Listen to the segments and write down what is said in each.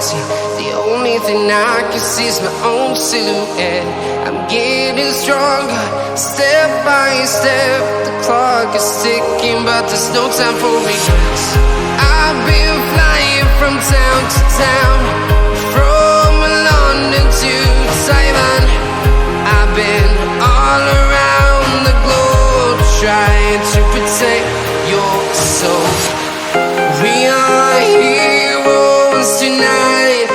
see. The only thing I can see is my own silhouette. I'm getting stronger, step by step. The clock is ticking, but there's no time for regrets. I've been flying from town to town, from London to Taiwan. I've been all around the globe, trying to protect your soul. We are heroes tonight.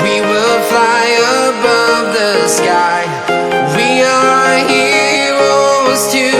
We will fly above the sky. We are heroes tonight.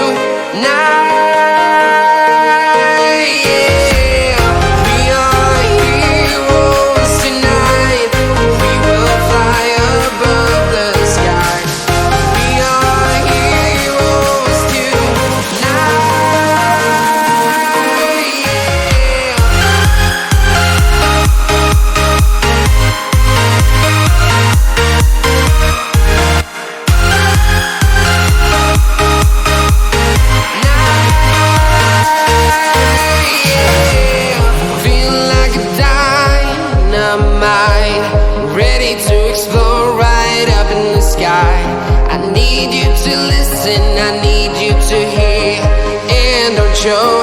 Show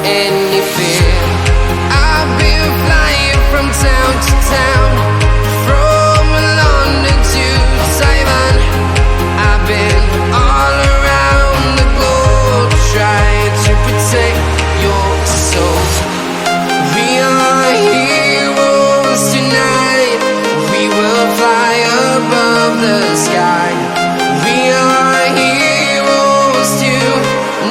any fear. I've been flying from town to town, from London to Taiwan. I've been all around the globe, trying to protect your soul. We are heroes tonight. We will fly above the sky. We are heroes tonight.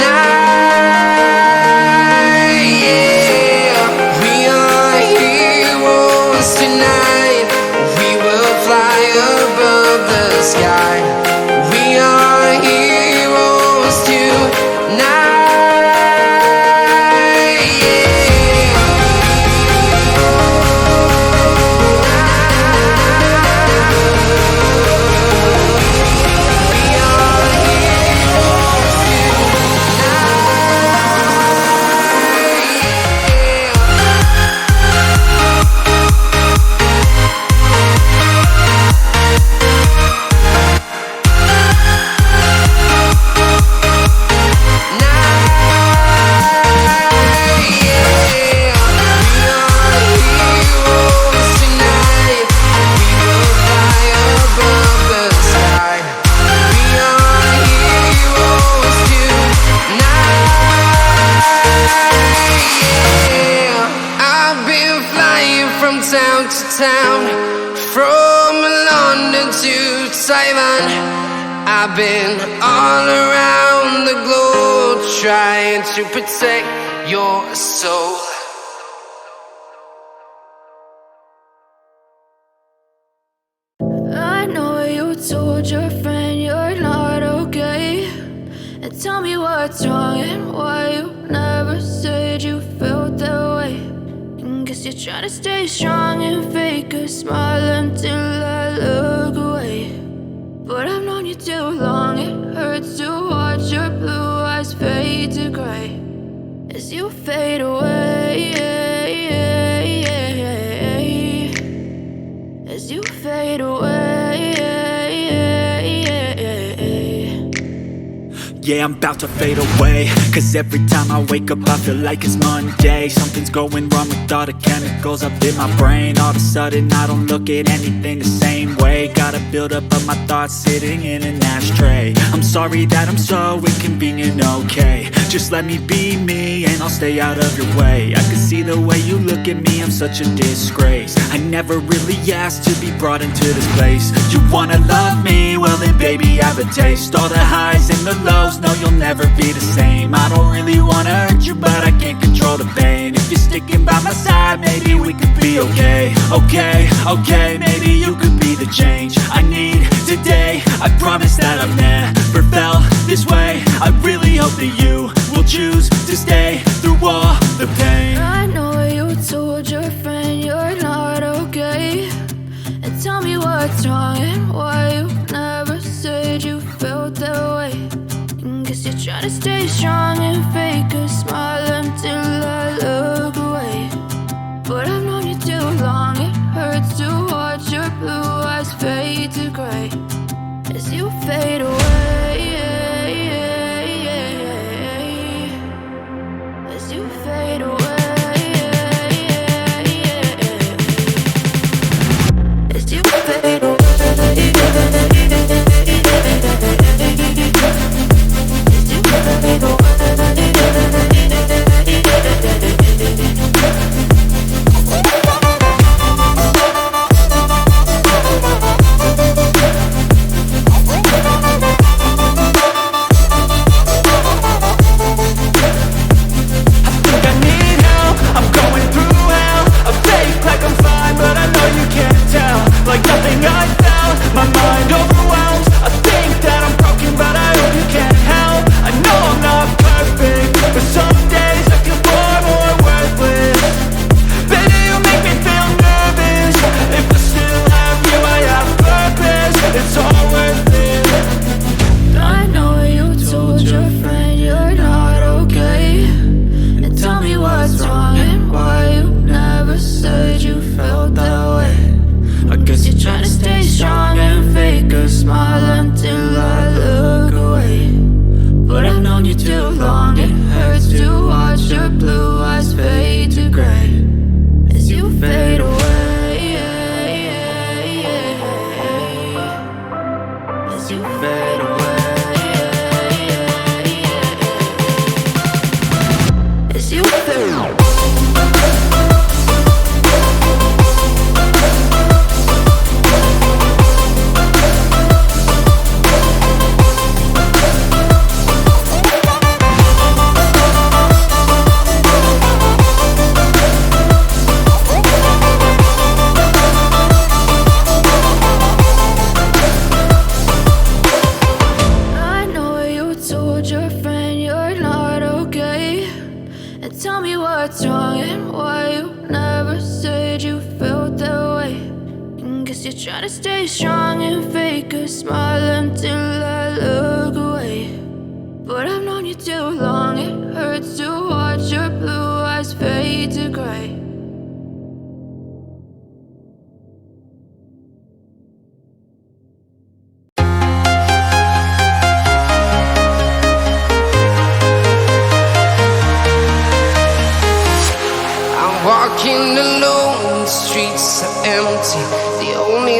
From London to Taiwan, I've been all around the globe, trying to protect your soul. I know you told your friend you're not okay, and tell me what's wrong and why you never said you felt that way. Guess you're trying to stay strong and fake a smile until I look away. But I've known you too long, it hurts to watch your blue eyes fade to gray as you fade away, as you fade away. Yeah, I'm about to fade away, cause every time I wake up I feel like it's Monday. Something's going wrong with all the chemicals up in my brain. All of a sudden I don't look at anything the same way. Gotta build up of my thoughts sitting in an ashtray. I'm sorry that I'm so inconvenient, okay. Just let me be me and I'll stay out of your way. I can see the way you look at me, I'm such a disgrace. I never really asked to be brought into this place. You wanna love me? Well then baby have a taste. All the highs and the lows, no you'll never be the same. I don't really wanna hurt you, but I can't control the pain. If you're sticking by my side, maybe we could be okay. Okay, maybe you could be the change I need today. I promise that I've never felt this way. I really hope that you will choose to stay through all the pain. I know you told your friend you're not okay, and tell me what's wrong and why you never said you felt that way. Guess you're trying to stay strong and fake a smile until I look away. But I've known you too long, it hurts to as you fade away, as you fade away, as you fade away. Tell me what's wrong and why you never said you felt that way. And guess you're trying to stay strong and fake a smile until I look away. But I've known you too long, it hurts to watch your blue eyes fade to gray. Walking alone, the streets are empty. The only